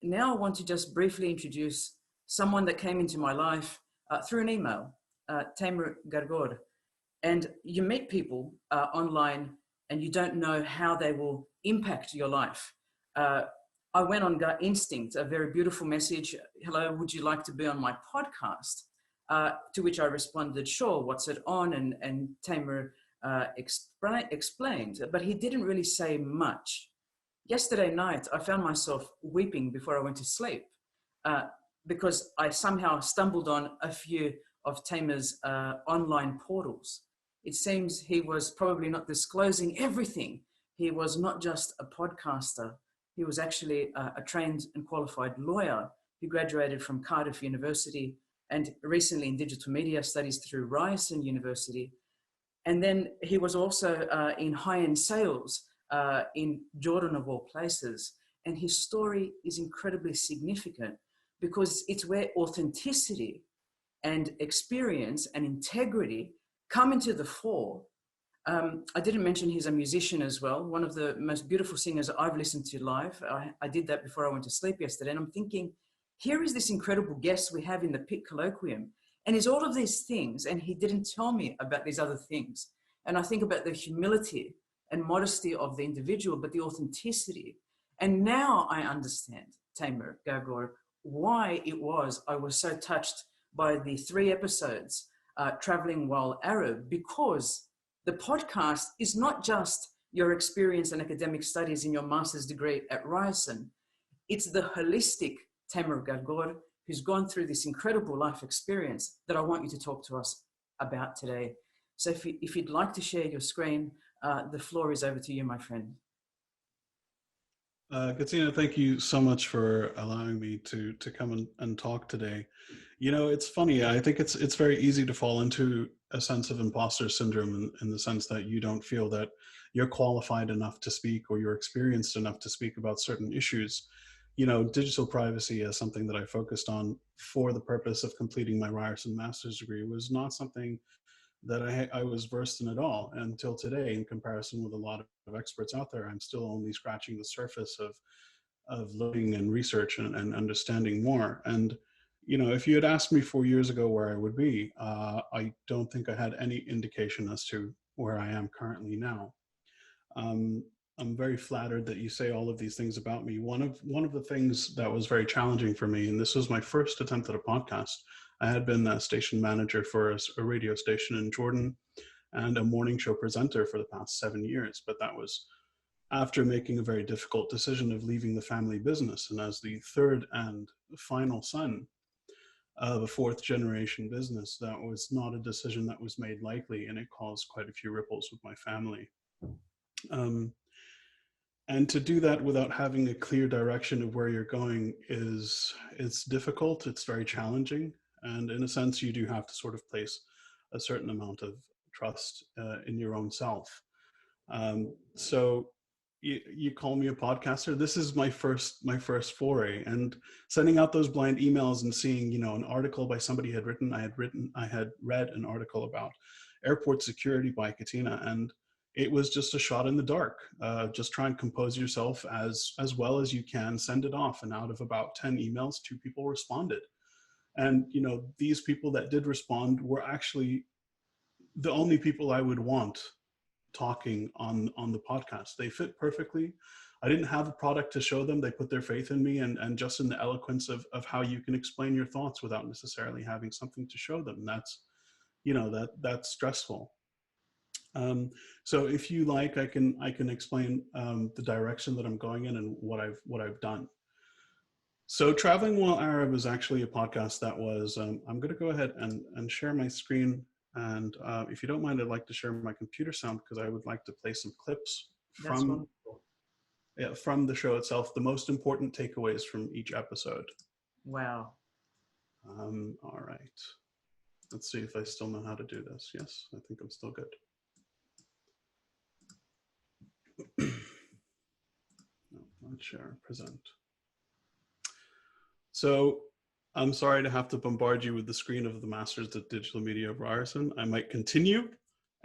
now I want to just briefly introduce someone that came into my life through an email, Tamer Gargour. And you meet people online and you don't know how they will impact your life. I went on gut instinct, a very beautiful message. Hello, would you like to be on my podcast? To which I responded, sure, what's it on? And Tamer explained, but he didn't really say much. Yesterday night, I found myself weeping before I went to sleep because I somehow stumbled on a few of Tamer's online portals. It seems he was probably not disclosing everything. He was not just a podcaster. He was actually a trained and qualified lawyer who graduated from Cardiff University and recently in digital media studies through Ryerson University. And then he was also in high-end sales in Jordan of all places. And his story is incredibly significant because it's where authenticity and experience and integrity come into the fore. I didn't mention he's a musician as well, one of the most beautiful singers I've listened to live. I did that before I went to sleep yesterday, and I'm thinking, here is this incredible guest we have in the Pit Colloquium, and he's all of these things, and he didn't tell me about these other things. And I think about the humility and modesty of the individual, but the authenticity. And now I understand, Tamer Gargour, why it was I was so touched by the 3 episodes Traveling While Arab, because the podcast is not just your experience and academic studies in your master's degree at Ryerson. It's the holistic Tamer Gargour who's gone through this incredible life experience that I want you to talk to us about today. So if you'd like to share your screen, the floor is over to you, my friend. Katina, thank you so much for allowing me to come and talk today. You know, it's funny. I think it's very easy to fall into a sense of imposter syndrome in the sense that you don't feel that you're qualified enough to speak or you're experienced enough to speak about certain issues. You know, digital privacy as something that I focused on for the purpose of completing my Ryerson master's degree was not something that I was versed in at all until today. In comparison with a lot of experts out there, I'm still only scratching the surface of learning and research and understanding more. And you know, if you had asked me 4 years ago where I would be, I don't think I had any indication as to where I am currently now. I'm very flattered that you say all of these things about me. One of the things that was very challenging for me, and this was my first attempt at a podcast. I had been a station manager for a radio station in Jordan and a morning show presenter for the past 7 years, but that was after making a very difficult decision of leaving the family business. And as the third and final son of a 4th generation business, that was not a decision that was made lightly, and it caused quite a few ripples with my family. And to do that without having a clear direction of where you're going it's difficult, it's very challenging. And in a sense, you do have to sort of place a certain amount of trust in your own self. So you call me a podcaster. This is my first foray, and sending out those blind emails and seeing, you know, an article by somebody I had read an article about airport security by Katina, and it was just a shot in the dark. Just try and compose yourself as well as you can, send it off, and out of about 10 emails, 2 people responded. And you know, these people that did respond were actually the only people I would want talking on the podcast. They fit perfectly. I didn't have a product to show them. They put their faith in me and just in the eloquence of how you can explain your thoughts without necessarily having something to show them. That's, you know, that's stressful. So if you like, I can explain the direction that I'm going in and what I've done. So Traveling While Arab is actually a podcast that was, I'm going to go ahead and share my screen. And if you don't mind, I'd like to share my computer sound because I would like to play some clips from the show itself, the most important takeaways from each episode. Wow. All right. Let's see if I still know how to do this. Yes, I think I'm still good. No, not share, present. So I'm sorry to have to bombard you with the screen of the Masters of Digital Media of Ryerson. I might continue,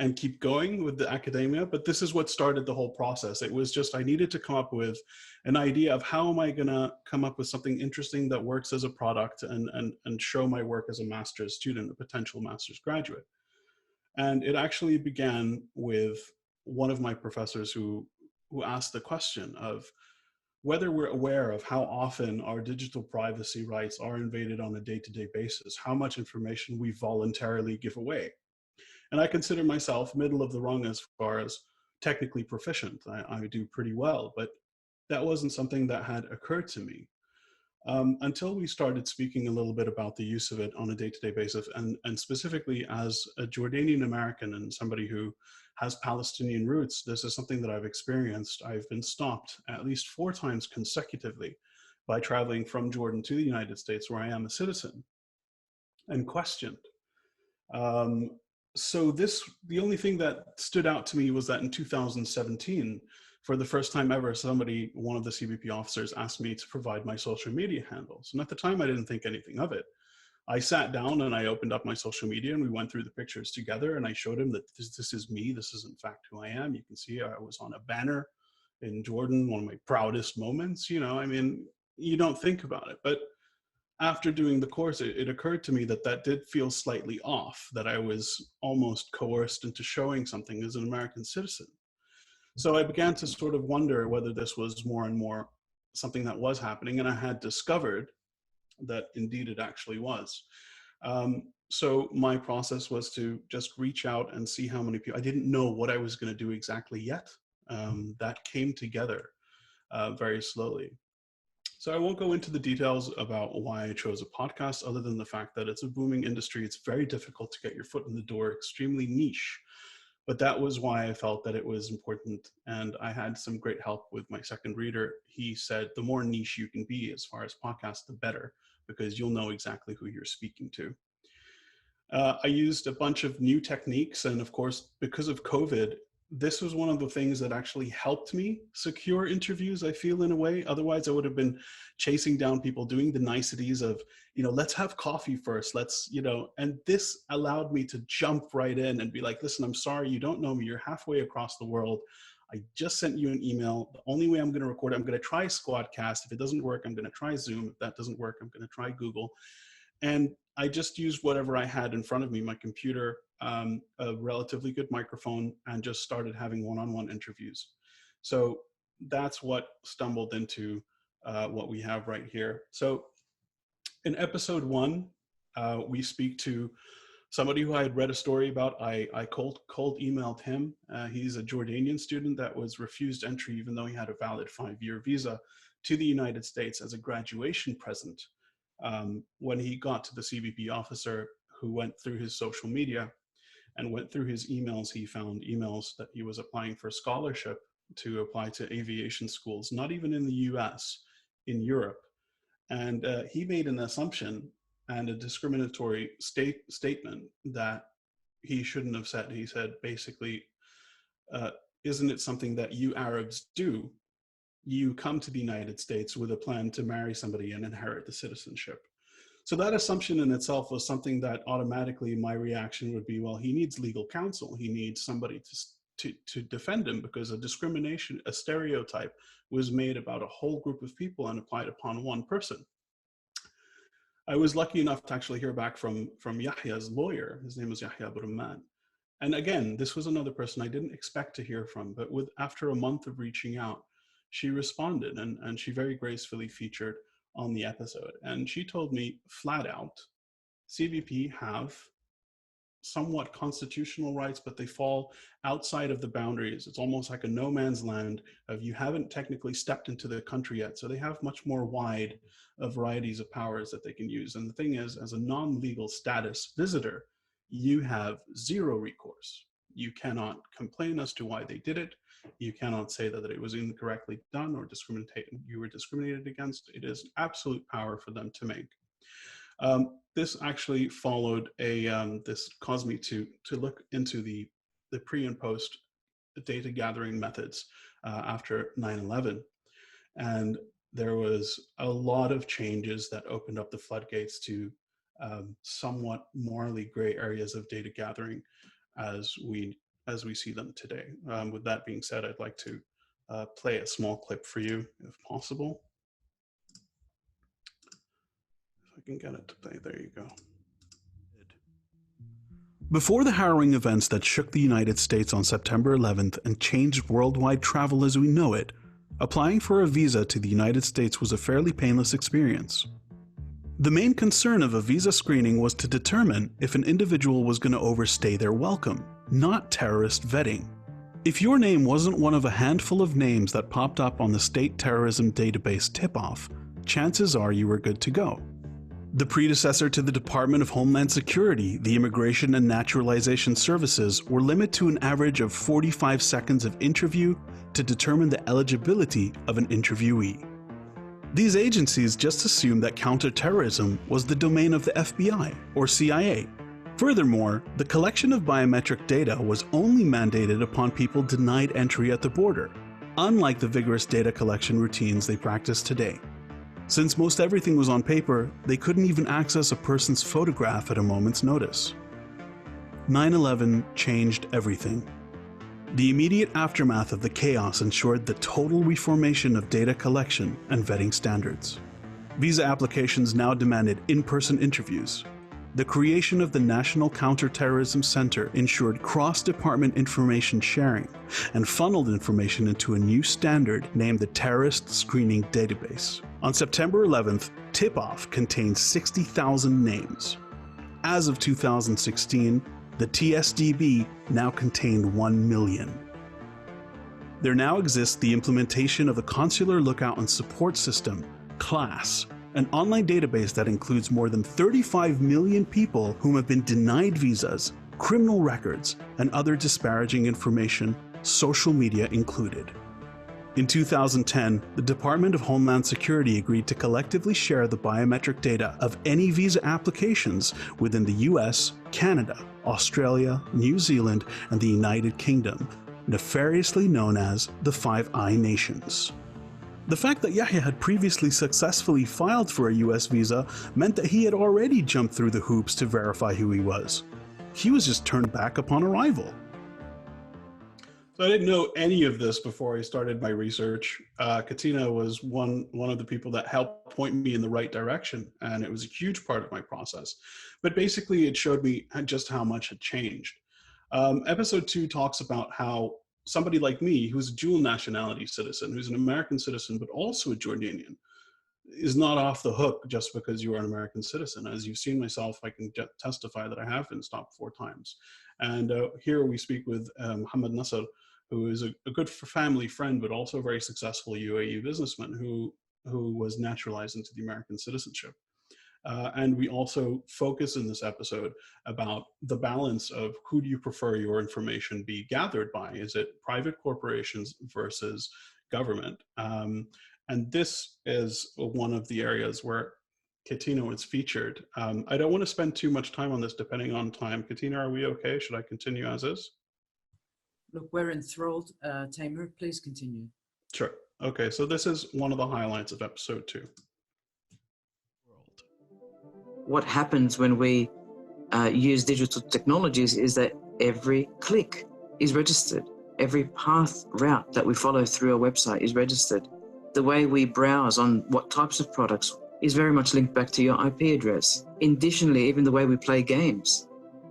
and keep going with the academia, but this is what started the whole process. It was just, I needed to come up with an idea of how am I gonna come up with something interesting that works as a product and show my work as a master's student, a potential master's graduate. And it actually began with one of my professors who asked the question of whether we're aware of how often our digital privacy rights are invaded on a day-to-day basis, how much information we voluntarily give away. And I consider myself middle of the rung as far as technically proficient. I do pretty well, but that wasn't something that had occurred to me until we started speaking a little bit about the use of it on a day-to-day basis, and specifically as a Jordanian American and somebody who has Palestinian roots. This is something that I've experienced. I've been stopped at least 4 times consecutively by traveling from Jordan to the United States, where I am a citizen, and questioned. Um, so the only thing that stood out to me was that in 2017, for the first time ever, one of the CBP officers asked me to provide my social media handles. And at the time, I didn't think anything of it. I sat down and I opened up my social media and we went through the pictures together, and I showed him that this is me. This is in fact who I am. You can see I was on a banner in Jordan, one of my proudest moments. You know, I mean, you don't think about it, but after doing the course, it occurred to me that that did feel slightly off, that I was almost coerced into showing something as an American citizen. So I began to sort of wonder whether this was more and more something that was happening, and I had discovered that indeed it actually was. So my process was to just reach out and see how many people. I didn't know what I was going to do exactly yet. That came together very slowly. So I won't go into the details about why I chose a podcast, other than the fact that it's a booming industry. It's very difficult to get your foot in the door, extremely niche. But that was why I felt that it was important. And I had some great help with my second reader. He said, the more niche you can be as far as podcasts, the better, because you'll know exactly who you're speaking to. I used a bunch of new techniques. And of course, because of COVID, this was one of the things that actually helped me secure interviews, I feel, in a way. Otherwise, I would have been chasing down people, doing the niceties of, let's have coffee first. And this allowed me to jump right in and be like, listen, I'm sorry, you don't know me. You're halfway across the world. I just sent you an email. The only way I'm going to record it, I'm going to try Squadcast. If it doesn't work, I'm going to try Zoom. If that doesn't work, I'm going to try Google. And I just used whatever I had in front of me, my computer, a relatively good microphone, and just started having one-on-one interviews. So that's what stumbled into what we have right here. So in episode 1, we speak to somebody who I had read a story about. I cold emailed him. He's a Jordanian student that was refused entry, even though he had a valid 5-year visa, to the United States as a graduation present. When he got to the CBP officer, who went through his social media and went through his emails, he found emails that he was applying for scholarship to apply to aviation schools, not even in the US, in Europe. And he made an assumption and a discriminatory statement that he shouldn't have said. He said, basically, isn't it something that you Arabs do? You come to the United States with a plan to marry somebody and inherit the citizenship. So that assumption in itself was something that automatically my reaction would be, well, he needs legal counsel. He needs somebody to defend him, because a stereotype was made about a whole group of people and applied upon one person. I was lucky enough to actually hear back from Yahya's lawyer. His name was Yahya Burman. And again, this was another person I didn't expect to hear from, but after a month of reaching out, she responded, and she very gracefully featured on the episode. And she told me flat out, CBP have somewhat constitutional rights, but they fall outside of the boundaries. It's almost like a no man's land of, you haven't technically stepped into the country yet. So they have much more wide varieties of powers that they can use. And the thing is, as a non-legal status visitor, you have zero recourse. You cannot complain as to why they did it. You cannot say that it was incorrectly done or you were discriminated against. It is absolute power for them to make. This actually followed this caused me to look into the pre and post data gathering methods after 9/11. And there was a lot of changes that opened up the floodgates to somewhat morally gray areas of data gathering as we as we see them today. With that being said, I'd like to play a small clip for you, if possible. If I can get it to play, there you go. Before the harrowing events that shook the United States on September 11th and changed worldwide travel as we know it, applying for a visa to the United States was a fairly painless experience. The main concern of a visa screening was to determine if an individual was going to overstay their welcome, not terrorist vetting. If your name wasn't one of a handful of names that popped up on the state terrorism database tip-off, chances are you were good to go. The predecessor to the Department of Homeland Security, the Immigration and Naturalization Services, were limited to an average of 45 seconds of interview to determine the eligibility of an interviewee. These agencies just assumed that counterterrorism was the domain of the FBI or CIA. Furthermore, the collection of biometric data was only mandated upon people denied entry at the border, unlike the vigorous data collection routines they practice today. Since most everything was on paper, they couldn't even access a person's photograph at a moment's notice. 9/11 changed everything. The immediate aftermath of the chaos ensured the total reformation of data collection and vetting standards. Visa applications now demanded in-person interviews. The creation of the National Counterterrorism Center ensured cross-department information sharing and funneled information into a new standard named the Terrorist Screening Database. On September 11th, tip-off contained 60,000 names. As of 2016, the TSDB now contained 1 million. There now exists the implementation of the Consular Lookout and Support System, CLASS, an online database that includes more than 35 million people whom have been denied visas, criminal records, and other disparaging information, social media included. In 2010, the Department of Homeland Security agreed to collectively share the biometric data of any visa applications within the US, Canada, Australia, New Zealand, and the United Kingdom, nefariously known as the Five Eye Nations. The fact that Yahya had previously successfully filed for a US visa meant that he had already jumped through the hoops to verify who he was. He was just turned back upon arrival. So I didn't know any of this before I started my research. Katina was one of the people that helped point me in the right direction, and it was a huge part of my process. But basically, it showed me just how much had changed. Episode 2 talks about how somebody like me, who's a dual nationality citizen, who's an American citizen, but also a Jordanian, is not off the hook just because you are an American citizen. As you've seen myself, I can testify that I have been stopped 4 times. And here we speak with Mohammed Nasser, who is a good family friend, but also a very successful UAE businessman who was naturalized into the American citizenship. And we also focus in this episode about the balance of who do you prefer your information be gathered by? Is it private corporations versus government? And this is one of the areas where Katina was featured. I don't want to spend too much time on this depending on time. Katina, are we okay? Should I continue as is? Look, we're enthralled. Tamer, please continue. Sure. Okay, so this is one of the highlights of episode 2. What happens when we use digital technologies is that every click is registered. Every path route that we follow through our website is registered. The way we browse on what types of products is very much linked back to your IP address. Additionally, even the way we play games.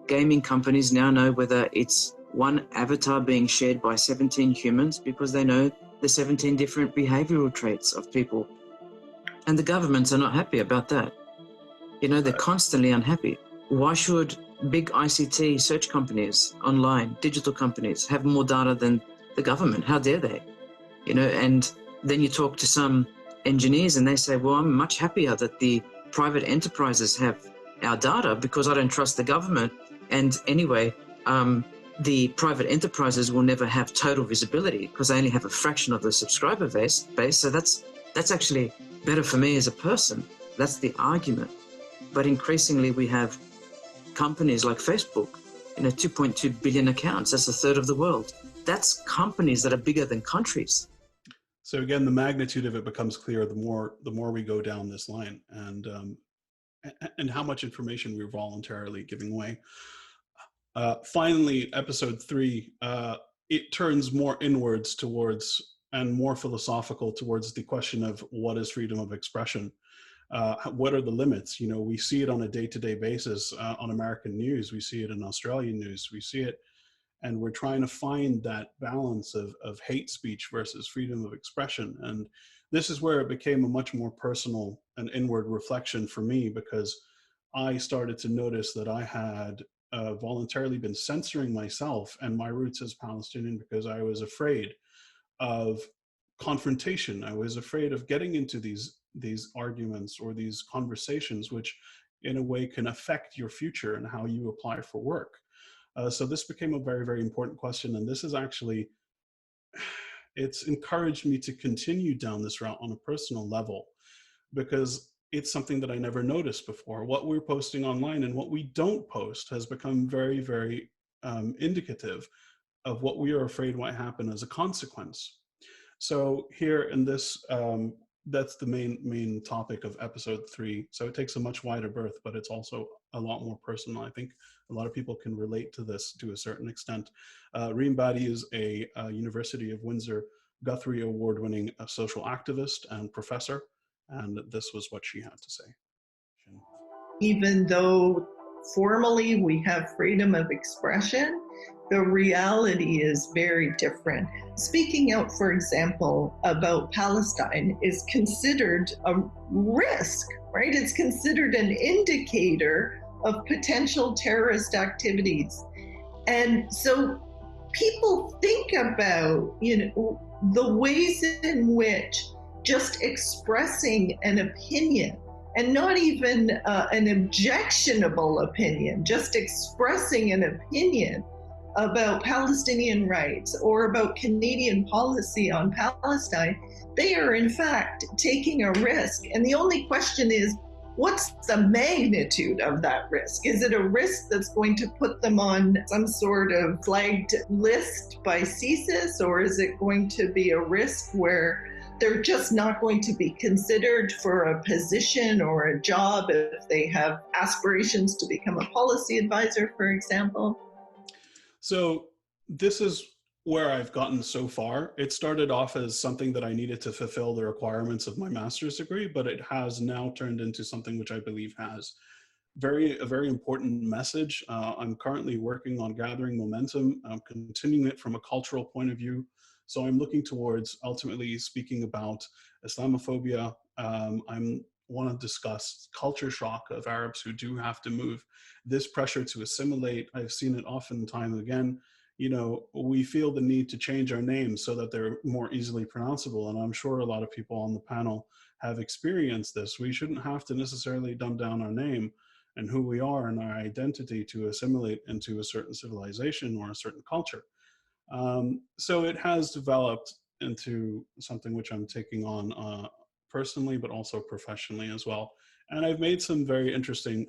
Gaming companies now know whether it's one avatar being shared by 17 humans because they know the 17 different behavioral traits of people. And the governments are not happy about that. You know, they're constantly unhappy. Why should big ICT search companies, online, digital companies, have more data than the government? How dare they? You know, and then you talk to some engineers and they say, well, I'm much happier that the private enterprises have our data because I don't trust the government. And anyway, the private enterprises will never have total visibility because they only have a fraction of the subscriber base. So that's actually better for me as a person. That's the argument. But increasingly we have companies like Facebook, 2.2 billion accounts. That's a third of the world. That's companies that are bigger than countries. So again, the magnitude of it becomes clear the more we go down this line, and how much information we're voluntarily giving away. Finally, episode 3, it turns more inwards towards and more philosophical towards the question of what is freedom of expression. What are the limits? You know, we see it on a day-to-day basis on American news. We see it in Australian news. We see it, and we're trying to find that balance of hate speech versus freedom of expression. And this is where it became a much more personal and inward reflection for me, because I started to notice that I had voluntarily been censoring myself and my roots as Palestinian because I was afraid of confrontation. I was afraid of getting into these arguments or these conversations, which in a way can affect your future and how you apply for work. So this became a very, very important question. And this is actually, it's encouraged me to continue down this route on a personal level, because it's something that I never noticed before. What we're posting online and what we don't post has become very, very indicative of what we are afraid might happen as a consequence. So here in this, that's the main topic of episode 3. So it takes a much wider berth, but it's also a lot more personal. I think a lot of people can relate to this to a certain extent. Reem Badi is a University of Windsor Guthrie Award-winning social activist and professor, and this was what she had to say. Even though formally we have freedom of expression, the reality is very different. Speaking out, for example, about Palestine is considered a risk, right? It's considered an indicator of potential terrorist activities. And so people think about, the ways in which just expressing an opinion, and not even an objectionable opinion, just expressing an opinion about Palestinian rights or about Canadian policy on Palestine, they are in fact taking a risk. And the only question is, what's the magnitude of that risk? Is it a risk that's going to put them on some sort of flagged list by CSIS, or is it going to be a risk where they're just not going to be considered for a position or a job if they have aspirations to become a policy advisor, for example? So this is where I've gotten so far. It started off as something that I needed to fulfill the requirements of my master's degree, but it has now turned into something which I believe has a very important message. I'm currently working on gathering momentum. I'm continuing it from a cultural point of view. So I'm looking towards ultimately speaking about Islamophobia. I want to discuss culture shock of Arabs who do have to move. This pressure to assimilate, I've seen it often time and again. We feel the need to change our names so that they're more easily pronounceable. And I'm sure a lot of people on the panel have experienced this. We shouldn't have to necessarily dumb down our name and who we are and our identity to assimilate into a certain civilization or a certain culture. So it has developed into something which I'm taking on personally, but also professionally as well. And I've made some very interesting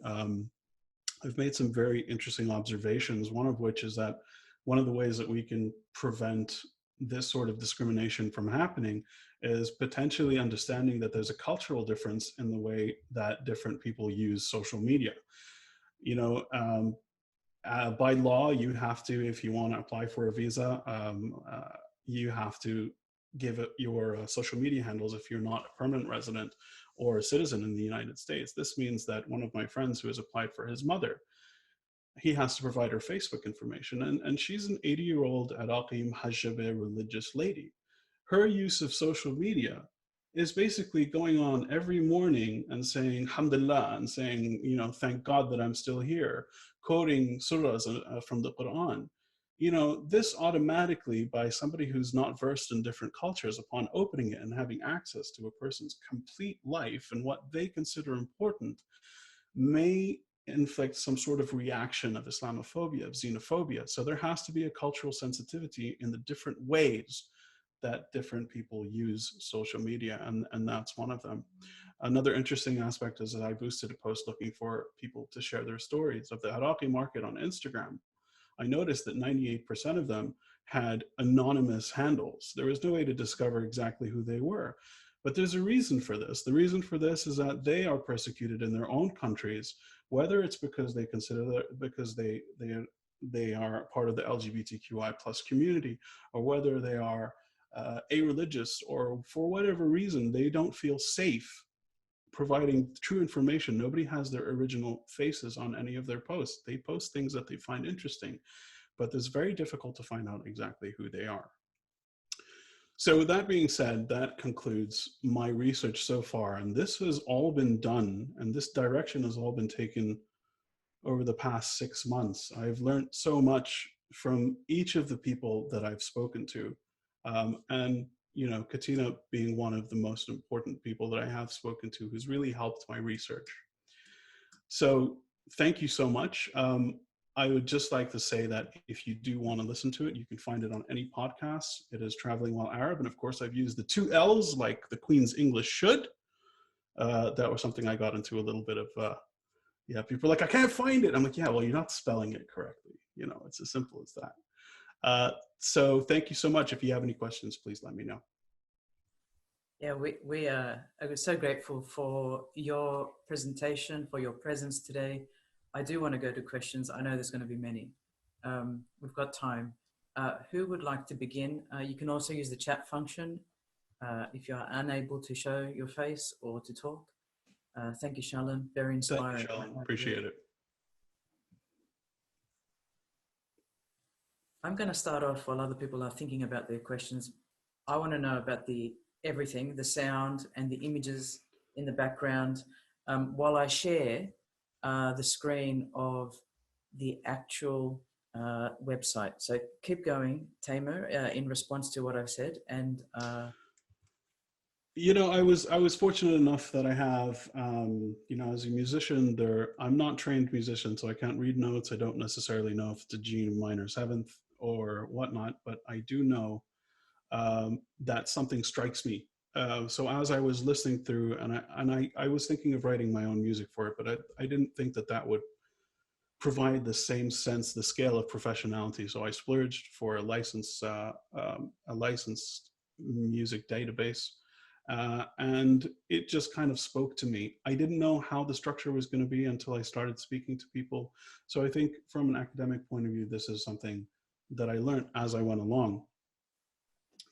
observations, one of which is that one of the ways that we can prevent this sort of discrimination from happening is potentially understanding that there's a cultural difference in the way that different people use social media. By law, you have to, if you want to apply for a visa, you have to give it your social media handles if you're not a permanent resident or a citizen in the United States. This means that one of my friends who has applied for his mother, he has to provide her Facebook information. And she's an 80-year-old Iraqi Muhajjabe religious lady. Her use of social media is basically going on every morning and saying, Alhamdulillah, and saying, thank God that I'm still here, quoting surahs from the Quran. This automatically, by somebody who's not versed in different cultures, upon opening it and having access to a person's complete life and what they consider important, may inflict some sort of reaction of Islamophobia, of xenophobia. So there has to be a cultural sensitivity in the different ways that different people use social media, and that's one of them. Another interesting aspect is that I boosted a post looking for people to share their stories of the Iraqi market on Instagram. I noticed that 98% of them had anonymous handles. There was no way to discover exactly who they were. But there's a reason for this. The reason for this is that they are persecuted in their own countries, whether it's because they consider that because they they are part of the LGBTQI plus community, or whether they are a-religious, or for whatever reason, they don't feel safe providing true information. Nobody has their original faces on any of their posts. They post things that they find interesting, but it's very difficult to find out exactly who they are. So with that being said, that concludes my research so far. And this has all been done, and this direction has all been taken over the past 6 months. I've learned so much from each of the people that I've spoken to. And, you know, Katina being one of the most important people that I have spoken to, who's really helped my research. So thank you so much. I would just like to say that if you do want to listen to it, you can find it on any podcast. It is Traveling While Arab. And of course, I've used the 2 L's like the Queen's English should. That was something I got into a little bit of, yeah, people are like, I can't find it. I'm like, yeah, well, you're not spelling it correctly. You know, it's as simple as that. So thank you so much. If you have any questions, please let me know. Yeah, we are so grateful for your presentation, for your presence today. I do want to go to questions. I know there's going to be many. We've got time. Who would like to begin? You can also use the chat function if you are unable to show your face or to talk. Thank you, Shalom. Very inspiring. Thank you, Shalom. Appreciate it. I'm going to start off while other people are thinking about their questions. I want to know about everything, the sound and the images in the background, while I share the screen of the actual website. So keep going, Tamer, in response to what I've said. And you know, I was fortunate enough that I have, you know, as a musician, I'm not trained musician, so I can't read notes. I don't necessarily know if it's a G minor 7th or whatnot, but I do know that something strikes me. So as I was listening through, and I was thinking of writing my own music for it, but I didn't think that would provide the same sense, the scale of professionality. So I splurged for a licensed music database. And it just kind of spoke to me. I didn't know how the structure was going to be until I started speaking to people. So I think from an academic point of view, this is something that I learned as I went along.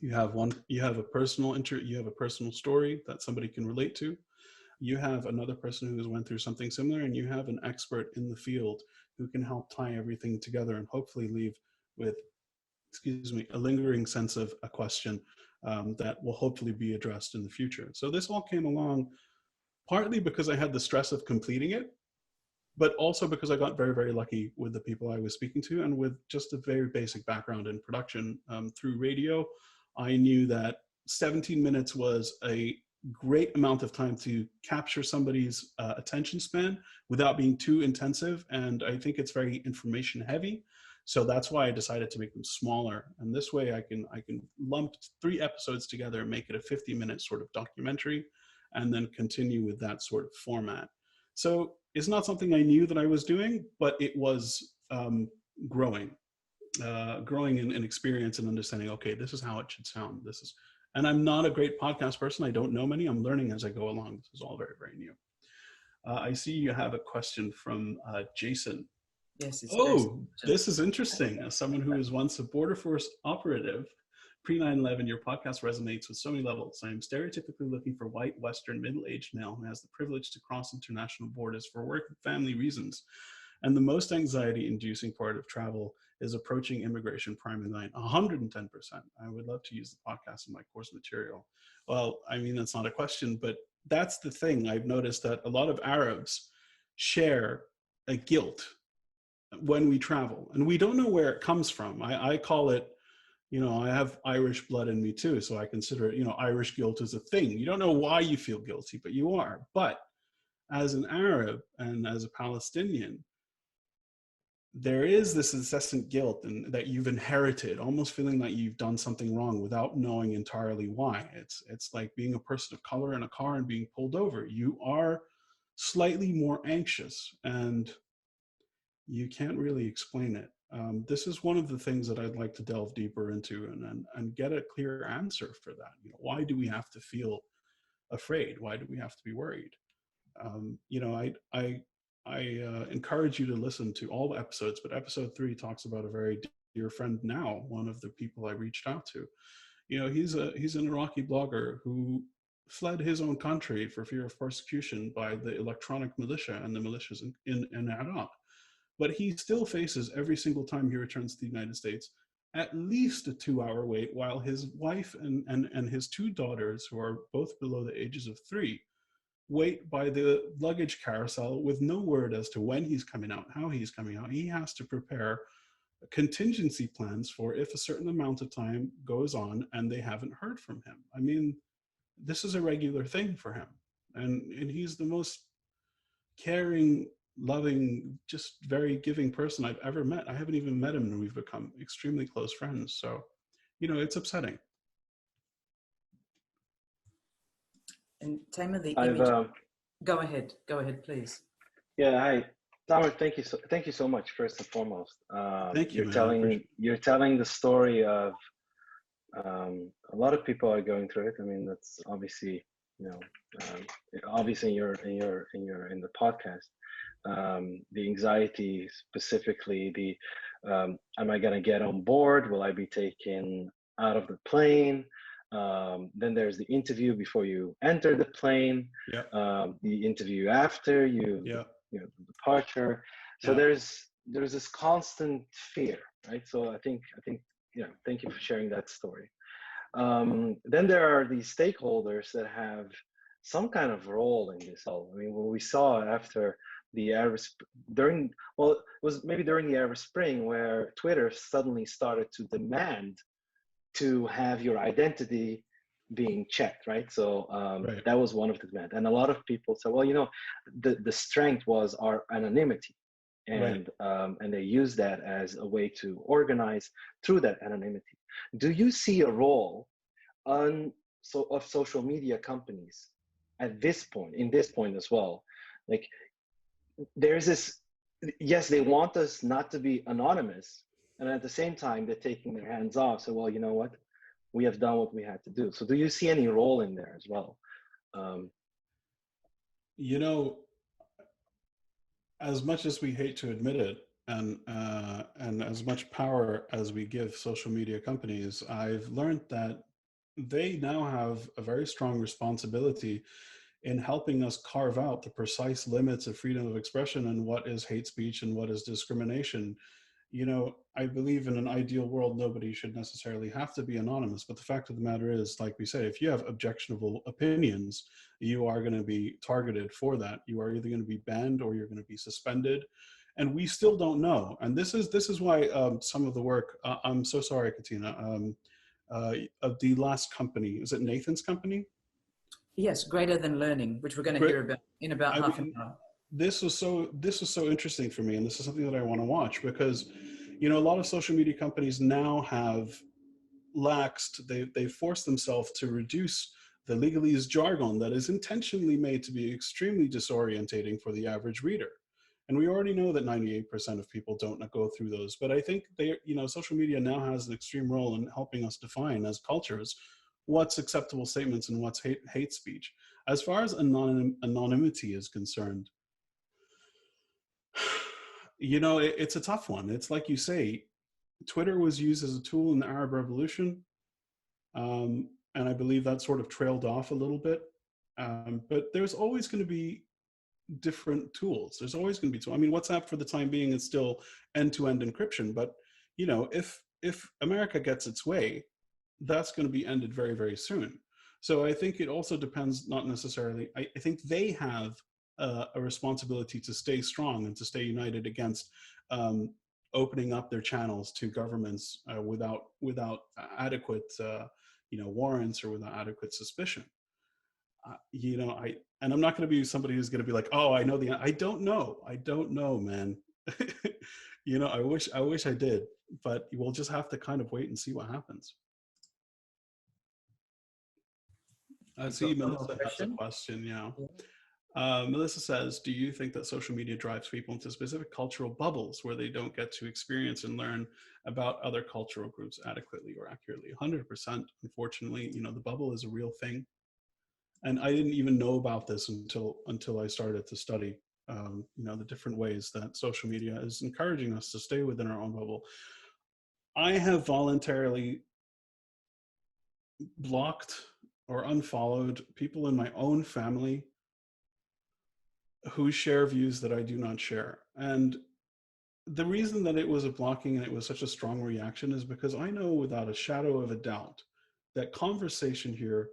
You have a personal story that somebody can relate to. You have another person who has went through something similar, and you have an expert in the field who can help tie everything together and hopefully leave with, a lingering sense of a question that will hopefully be addressed in the future. So this all came along partly because I had the stress of completing it, but also because I got very, very lucky with the people I was speaking to, and with just a very basic background in production through radio. I knew that 17 minutes was a great amount of time to capture somebody's attention span without being too intensive. And I think it's very information heavy. So that's why I decided to make them smaller. And this way I can lump 3 episodes together and make it a 50-minute sort of documentary, and then continue with that sort of format. So it's not something I knew that I was doing, but it was growing in experience and understanding, okay, this is how it should sound. And I'm not a great podcast person. I don't know many. I'm learning as I go along. This is all very, very new. I see you have a question from Jason. yes, it's Oh, this is interesting. As someone who was once a border force operative, pre-9/11, your podcast resonates with so many levels. I am stereotypically looking for white, Western, middle-aged male who has the privilege to cross international borders for work and family reasons. And the most anxiety-inducing part of travel is approaching immigration priming line. 110%. I would love to use the podcast in my course material. Well, I mean, that's not a question, but that's the thing. I've noticed that a lot of Arabs share a guilt when we travel, and we don't know where it comes from. I call it, you know, I have Irish blood in me too, so I consider it, you know, Irish guilt is a thing. You don't know why you feel guilty, but you are. But as an Arab and as a Palestinian, there is this incessant guilt and that you've inherited, almost feeling that you've done something wrong without knowing entirely why. It's like being a person of color in a car and being pulled over. You are slightly more anxious, and you can't really explain it. This is one of the things that I'd like to delve deeper into and get a clear answer for that. You know, why do we have to feel afraid? Why do we have to be worried? You know, encourage you to listen to all the episodes, but episode 3 talks about a very dear friend now, one of the people I reached out to. You know, he's an Iraqi blogger who fled his own country for fear of persecution by the electronic militia and the militias in Iraq. But he still faces, every single time he returns to the United States, at least a 2-hour wait, while his wife and his 2 daughters, who are both below the ages of 3, wait by the luggage carousel with no word as to when he's coming out, how he's coming out. He has to prepare contingency plans for if a certain amount of time goes on and they haven't heard from him. I mean, this is a regular thing for him. And he's the most caring, loving, just very giving person I've ever met. I haven't even met him and we've become extremely close friends. So, you know, it's upsetting. And Tamer, the I've image. Go ahead, please. yeah, hi, Tamer. Thank you so much. First and foremost, Thank you, you're telling the story of a lot of people are going through it. I mean, that's obviously, you know, obviously in the podcast, the anxiety specifically, the am I gonna get on board? Will I be taken out of the plane? Then there's the interview before you enter the plane, the interview after you, you know, the departure. So there's this constant fear, right? So I think, you know, thank you for sharing that story. Then there are these stakeholders that have some kind of role in this all. I mean, what we saw after the Arab it was maybe during the Arab Spring, where Twitter suddenly started to demand to have your identity being checked, right? So that was one of the demands. And a lot of people said, well, you know, the strength was our anonymity. And and they use that as a way to organize through that anonymity. Do you see a role of social media companies at this point, in this point as well? Like, there's this, yes, they want us not to be anonymous, and at the same time, they're taking their hands off. So, well, you know what? We have done what we had to do. So do you see any role in there as well? You know, as much as we hate to admit it, and as much power as we give social media companies, I've learned that they now have a very strong responsibility in helping us carve out the precise limits of freedom of expression and what is hate speech and what is discrimination. You know, I believe in an ideal world, nobody should necessarily have to be anonymous. But the fact of the matter is, like we say, if you have objectionable opinions, you are going to be targeted for that. You are either going to be banned or you're going to be suspended. And we still don't know. And this is why some of the work, I'm so sorry, Katina, of the last company, is it Nathan's company? Yes, Greater Than Learning, which we're going to hear about in about half an hour. This was so interesting for me, and this is something that I want to watch because, you know, a lot of social media companies now have laxed, they've forced themselves to reduce the legalese jargon that is intentionally made to be extremely disorientating for the average reader. And we already know that 98% of people don't go through those, but I think social media now has an extreme role in helping us define as cultures what's acceptable statements and what's hate speech. As far as anonymity is concerned, you know, it's a tough one. It's like you say, Twitter was used as a tool in the Arab Revolution. And I believe that sort of trailed off a little bit. But there's always going to be different tools. There's always going to be tools. I mean, WhatsApp for the time being is still end-to-end encryption. But, you know, if America gets its way, that's going to be ended very, very soon. So I think it also depends, not necessarily, I think they have a responsibility to stay strong and to stay united against opening up their channels to governments without adequate warrants or without adequate suspicion. And I'm not going to be somebody who's going to be like, oh, I know I don't know, man. You know, I wish I did, but we'll just have to kind of wait and see what happens. I see Melissa has a question. Yeah. Melissa says, do you think that social media drives people into specific cultural bubbles where they don't get to experience and learn about other cultural groups adequately or accurately? 100%. Unfortunately, you know, the bubble is a real thing. And I didn't even know about this until I started to study you know, the different ways that social media is encouraging us to stay within our own bubble. I have voluntarily blocked or unfollowed people in my own family who share views that I do not share. And the reason that it was a blocking and it was such a strong reaction is because I know without a shadow of a doubt that conversation here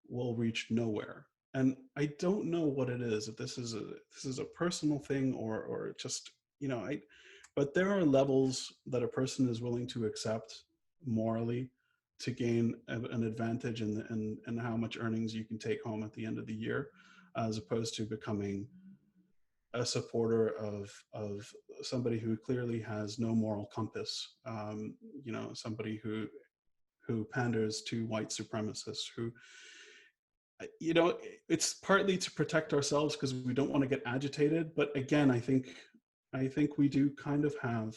will reach nowhere. And I don't know what it is, if this is a personal thing or just, you know, but there are levels that a person is willing to accept morally to gain an advantage in how much earnings you can take home at the end of the year, as opposed to becoming a supporter of somebody who clearly has no moral compass, you know, somebody who panders to white supremacists, who, you know, it's partly to protect ourselves because we don't want to get agitated. But again, I think we do kind of have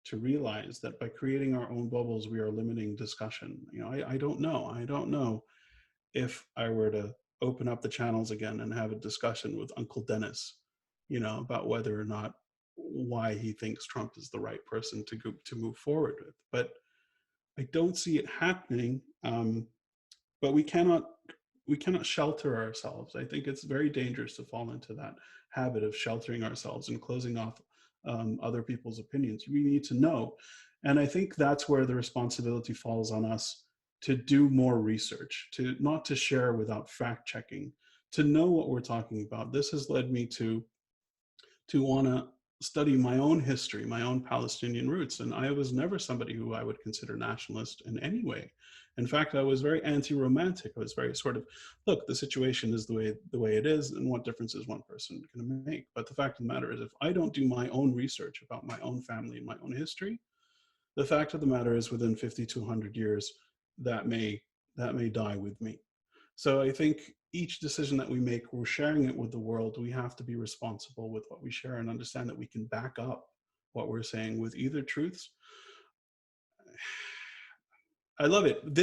to realize that by creating our own bubbles, we are limiting discussion. You know, I don't know if I were to open up the channels again and have a discussion with Uncle Dennis, you know, about whether or not why he thinks Trump is the right person to move forward with. But I don't see it happening. But we cannot shelter ourselves. I think it's very dangerous to fall into that habit of sheltering ourselves and closing off other people's opinions. We need to know. And I think that's where the responsibility falls on us to do more research, to not to share without fact checking, to know what we're talking about. This has led me to want to study my own history, my own Palestinian roots. And I was never somebody who I would consider nationalist in any way. In fact, I was very anti-romantic. I was very sort of, look, the situation is the way it is, and what difference is one person going to make? But the fact of the matter is, if I don't do my own research about my own family and my own history, the fact of the matter is, within 50 to 100 years, that may die with me. So I think each decision that we make, we're sharing it with the world. We have to be responsible with what we share and understand that we can back up what we're saying with either truths. I love it. But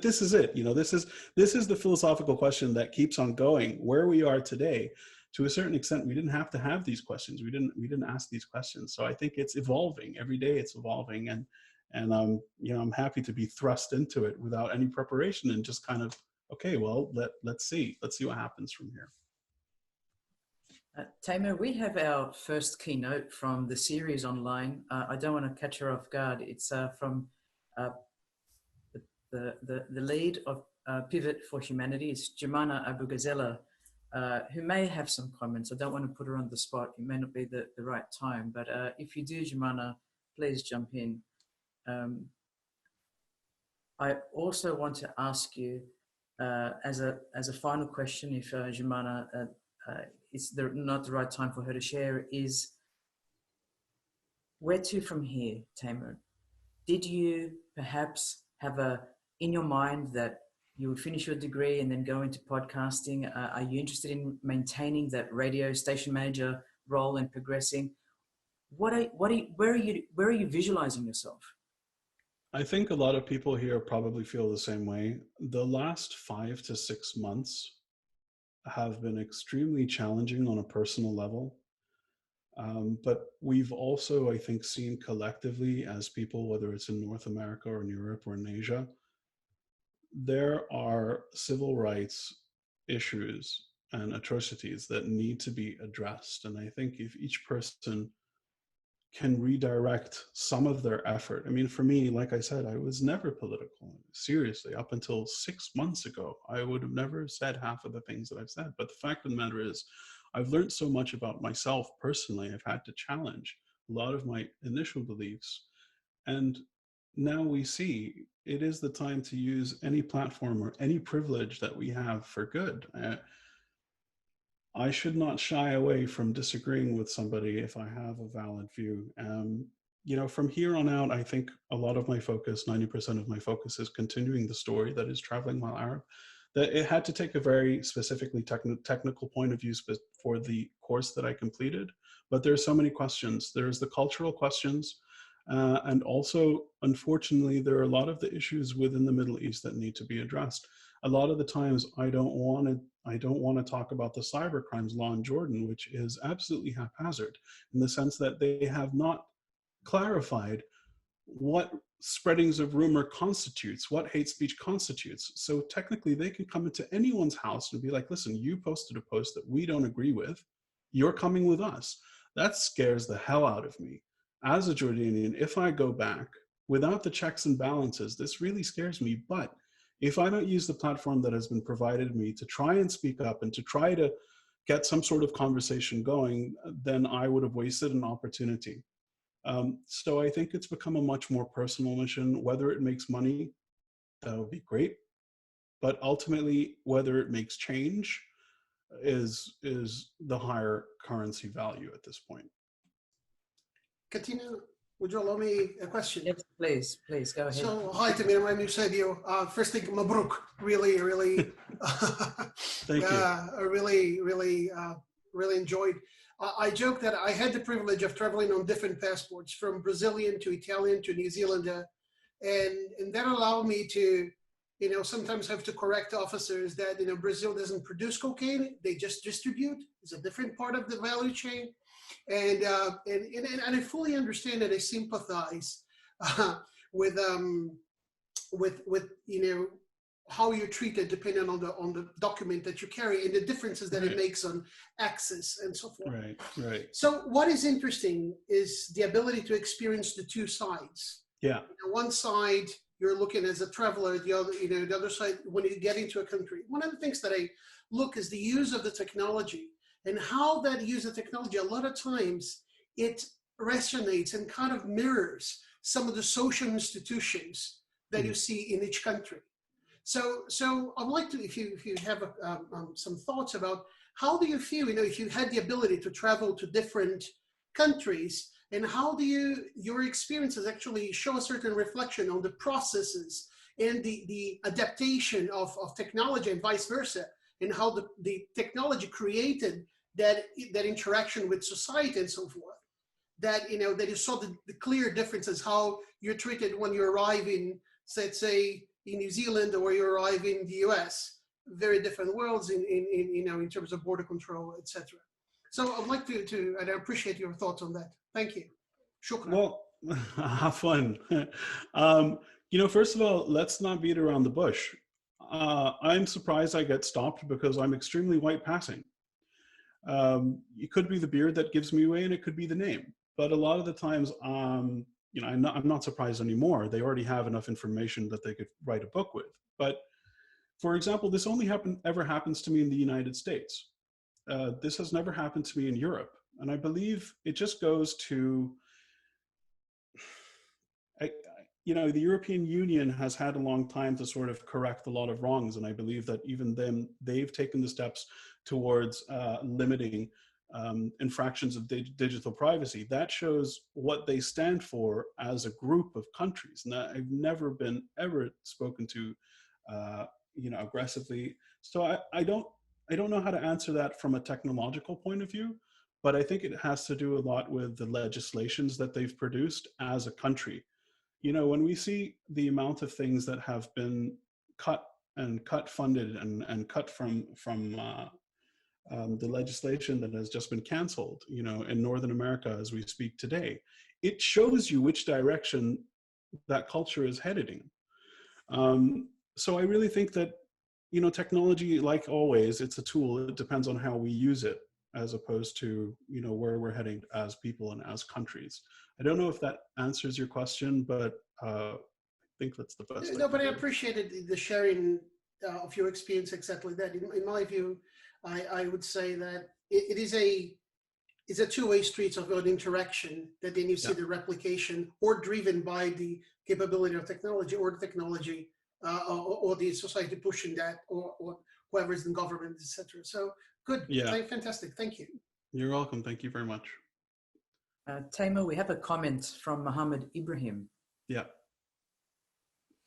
this is it. You know, this is the philosophical question that keeps on going. Where we are today, to a certain extent, we didn't have to have these questions. We didn't ask these questions. So I think it's evolving every day. It's evolving, and you know, I'm happy to be thrust into it without any preparation and just kind of, okay, well, let's see what happens from here. Tamer, we have our first keynote from the series online. I don't want to catch her off guard. It's from the lead of Pivot for Humanity. It's Jumana Abu Ghazela, who may have some comments. I don't want to put her on the spot. It may not be the right time, but if you do, Jumana, please jump in. I also want to ask you, as a final question, if Jumana, it's not the right time for her to share, is where to from here, Tamer? Did you perhaps have in your mind that you would finish your degree and then go into podcasting? Are you interested in maintaining that radio station manager role and progressing? Where are you visualizing yourself? I think a lot of people here probably feel the same way. The last 5 to 6 months have been extremely challenging on a personal level. But we've also, I think, seen collectively as people, whether it's in North America or in Europe or in Asia, there are civil rights issues and atrocities that need to be addressed. And I think if each person can redirect some of their effort. I mean, for me, like I said, I was never political. Seriously, up until 6 months ago, I would have never said half of the things that I've said. But the fact of the matter is, I've learned so much about myself personally. I've had to challenge a lot of my initial beliefs. And now we see it is the time to use any platform or any privilege that we have for good. I should not shy away from disagreeing with somebody if I have a valid view. You know, from here on out, I think a lot of my focus, 90% of my focus, is continuing the story that is Traveling While Arab. That it had to take a very specifically technical point of view for the course that I completed, but there's so many questions. There's the cultural questions, and also, unfortunately, there are a lot of the issues within the Middle East that need to be addressed. a lot of the times I don't want to talk about the cybercrimes law in Jordan, which is absolutely haphazard in the sense that they have not clarified what spreadings of rumor constitutes, what hate speech constitutes. So technically they can come into anyone's house and be like, listen, you posted a post that we don't agree with, you're coming with us. That scares the hell out of me. As a Jordanian, if I go back without the checks and balances, this really scares me. But if I don't use the platform that has been provided me to try and speak up and to try to get some sort of conversation going, then I would have wasted an opportunity. So I think it's become a much more personal mission. Whether it makes money, that would be great. But ultimately, whether it makes change is the higher currency value at this point. Katina, would you allow me a question? Yes, please go ahead. So, hi, Tamer, my name is Sadio. First thing, Mabruk. Really, Thank you. Really enjoyed. I joke that I had the privilege of traveling on different passports, from Brazilian to Italian to New Zealander, and that allowed me to, sometimes have to correct officers that, Brazil doesn't produce cocaine, they just distribute. It's a different part of the value chain. And I fully understand and I sympathize with how you're treated depending on the document that you carry and the differences that it makes on access and so forth. Right. So what is interesting is the ability to experience the two sides. Yeah. One side, you're looking as a traveler, the other side, when you get into a country. One of the things that I look is the use of the technology and how that use of technology, a lot of times it resonates and kind of mirrors some of the social institutions that you see in each country. So I'd like to, if you have some thoughts about how do you feel, if you had the ability to travel to different countries, and how do your experiences actually show a certain reflection on the processes and the adaptation of technology and vice versa, and how the technology created that interaction with society and so forth, that you saw the clear differences, how you're treated when you arrive in, let's say, in New Zealand or you arrive in the US, very different worlds in terms of border control, etc. So I'd like to and I appreciate your thoughts on that. Thank you. Shukran. Well, have fun. First of all, let's not beat around the bush. I'm surprised I get stopped because I'm extremely white passing. It could be the beard that gives me away and it could be the name. But a lot of the times, I'm not surprised anymore. They already have enough information that they could write a book with. But for example, this only ever happens to me in the United States. This has never happened to me in Europe. And I believe it just goes to, the European Union has had a long time to sort of correct a lot of wrongs. And I believe that even then, they've taken the steps towards limiting infractions of digital privacy. That shows what they stand for as a group of countries. And I've never been ever spoken to, aggressively. So I don't know how to answer that from a technological point of view, but I think it has to do a lot with the legislations that they've produced as a country. When we see the amount of things that have been cut funded and cut from the legislation that has just been canceled, in Northern America as we speak today, it shows you which direction that culture is heading. So I really think that, technology, like always, it's a tool. It depends on how we use it, as opposed to, where we're heading as people and as countries. I don't know if that answers your question, but I think that's the best. No, but I appreciated the sharing of your experience exactly that. In my view, I would say that it is a two-way street of an interaction, that then you see the replication or driven by the capability of technology or the technology or the society pushing that or whoever is in government, etc. So good. Yeah. Fantastic. Thank you. You're welcome. Thank you very much. Tamer, we have a comment from Mohammed Ibrahim. Yeah.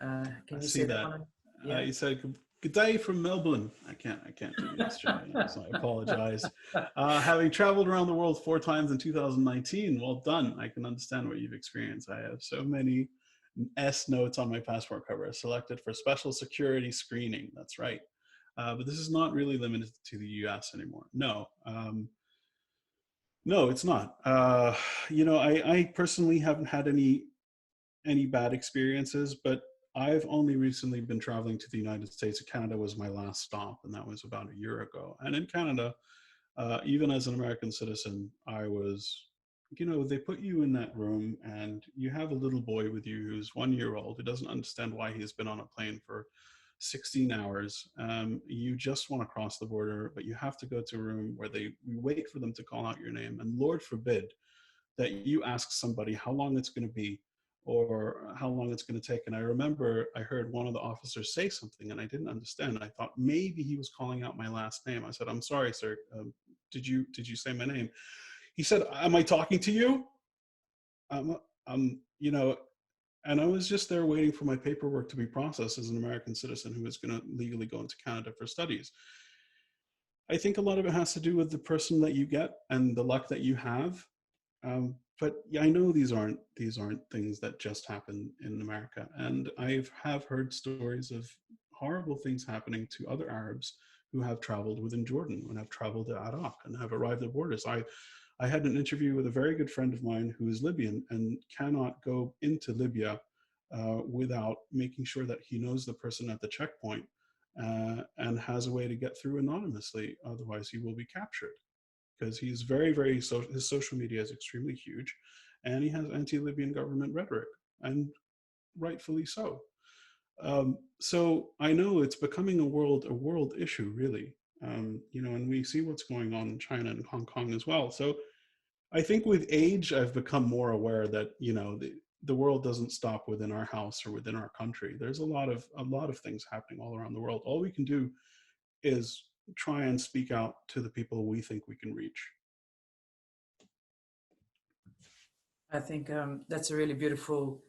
Can you see that? Yeah. He said, "Good day from Melbourne." I can't do the Australian, so I apologize. Having traveled around the world 4 times in 2019, well done. I can understand what you've experienced. I have so many S notes on my passport cover, selected for special security screening. That's right. But this is not really limited to the US anymore. No, no, it's not. You know, I personally haven't had any bad experiences, but I've only recently been traveling to the United States. Canada was my last stop, and that was about a year ago. And in Canada, even as an American citizen, I was, you know, they put you in that room and you have a little boy with you who's 1 year old, who doesn't understand why he's been on a plane for 16 hours. You just want to cross the border, but you have to go to a room where we wait for them to call out your name. And Lord forbid that you ask somebody how long it's going to be or how long it's going to take. And I remember I heard one of the officers say something and I didn't understand. I thought maybe he was calling out my last name. I said, "I'm sorry, sir. Did you say my name?" He said, "Am I talking to you?" You know, and I was just there waiting for my paperwork to be processed as an American citizen who was going to legally go into Canada for studies. I think a lot of it has to do with the person that you get and the luck that you have. But yeah, I know these aren't things that just happen in America, and I have heard stories of horrible things happening to other Arabs who have traveled within Jordan and have traveled to Iraq and have arrived at borders. I had an interview with a very good friend of mine who is Libyan and cannot go into Libya without making sure that he knows the person at the checkpoint and has a way to get through anonymously. Otherwise, he will be captured. Because he's his social media is extremely huge, and he has anti-Libyan government rhetoric, and rightfully so. So I know it's becoming a world issue, really. You know, and we see what's going on in China and Hong Kong as well. So I think with age, I've become more aware that, you know, the world doesn't stop within our house or within our country. There's a lot of things happening all around the world. All we can do is try and speak out to the people we think we can reach. I think that's a really beautiful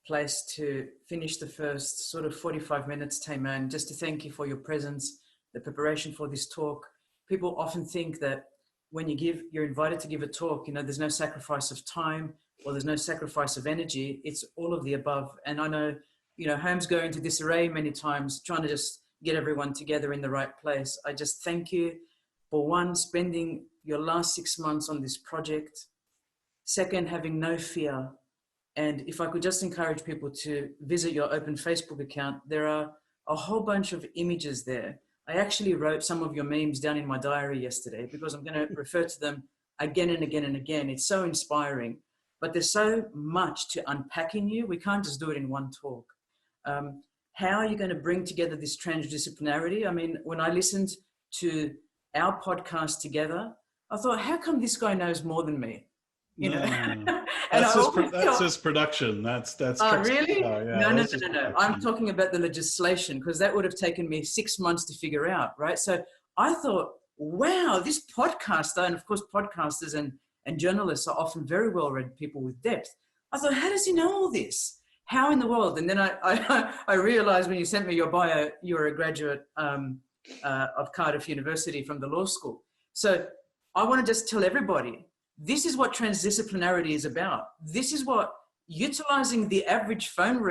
place to finish the first sort of 45 minutes, Tamer, and just to thank you for your presence, the preparation for this talk. People often think that when you're invited to give a talk, you know, there's no sacrifice of time or there's no sacrifice of energy. It's all of the above. And I know, you know, homes go into disarray many times, trying to just get everyone together in the right place. I just thank you for, one, spending your last 6 months on this project. Second, having no fear. And if I could just encourage people to visit your open Facebook account, there are a whole bunch of images there. I actually wrote some of your memes down in my diary yesterday because I'm going to refer to them again and again and again. It's so inspiring, but there's so much to unpack in you. We can't just do it in one talk. How are you going to bring together this transdisciplinarity? I mean, when I listened to our podcast together, I thought, how come this guy knows more than me? You know, and that's his production. That's really? Yeah, No. I'm talking about the legislation, because that would have taken me 6 months to figure out, right? So I thought, wow, this podcaster, and of course podcasters and journalists are often very well-read people with depth. I thought, how does he know all this? How in the world? And then I realized when you sent me your bio, you're a graduate of Cardiff University from the law school. So I want to just tell everybody, this is what transdisciplinarity is about. This is what utilizing the average phone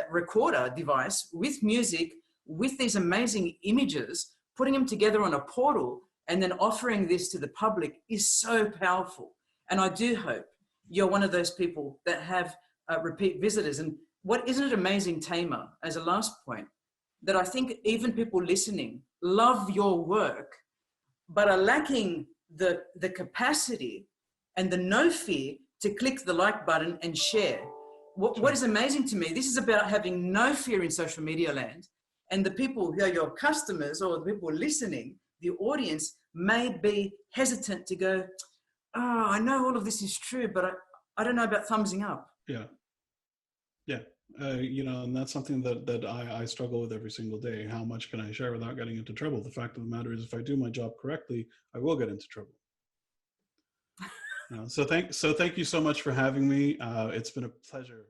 recorder device with music, with these amazing images, putting them together on a portal, and then offering this to the public is so powerful. And I do hope you're one of those people that have repeat visitors. And what, isn't it amazing, Tamer, as a last point, that I think even people listening love your work, but are lacking the capacity and the no fear to click the like button and share. What is amazing to me, this is about having no fear in social media land, and the people who are your customers or the people listening, the audience, may be hesitant to go, oh, I know all of this is true, but I don't know about thumbsing up. Yeah. You know, and that's something that I struggle with every single day. How much can I share without getting into trouble? The fact of the matter is, if I do my job correctly, I will get into trouble. So thank you so much for having me. It's been a pleasure.